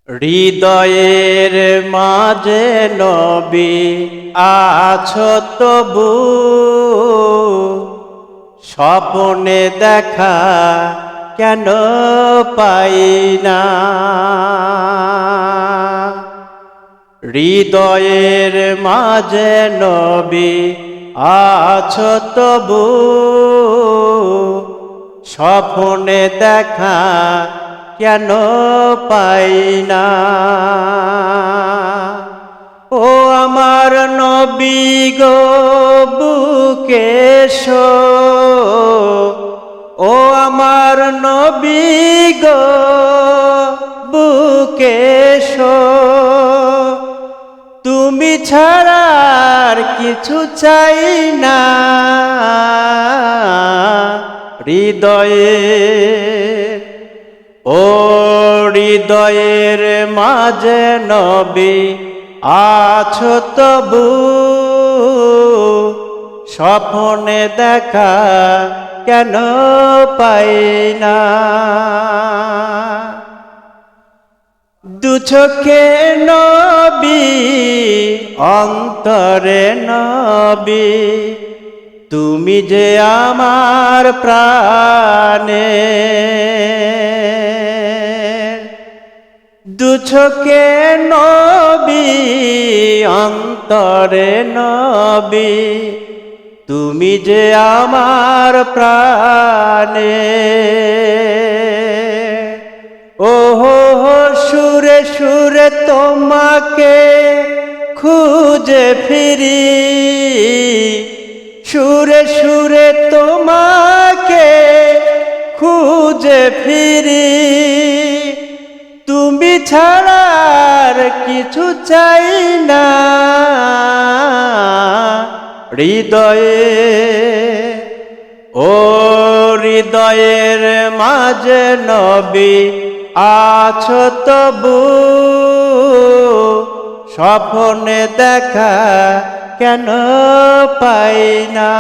হৃদয়ের মাঝে নবী আছো তবু, স্বপ্নে দেখা কেন পাই না। হৃদয়ের মাঝে নবী আছো তবু, স্বপ্নে দেখা কেন পাই না। ও আমার নবী গো বুকে এসো, ও আমার নবী গো বুকে এসো, তুমি ছাড়া আর কিছু চাই না। হৃদয়ে ও হৃদয়ের মাঝে নবী আছো তবু, স্বপ্নে দেখা কেন পাই না। দু চোখে নবী অন্তরে নবী, তুমি যে আমার প্রাণে। দু চোখে নবী অন্তরে নবী, তুমি যে আমার প্রাণে। ওহো সুরে সুরে তোমাকে খুঁজে ফিরি, সুরে সুরে তোমাকে খুঁজে ফিরি, তুমি ছাড়া আর কিছু চাই না। হৃদয়ে ও হৃদয়ের মাঝে নবী আছো তবু, স্বপ্নে দেখা কেন পাই না।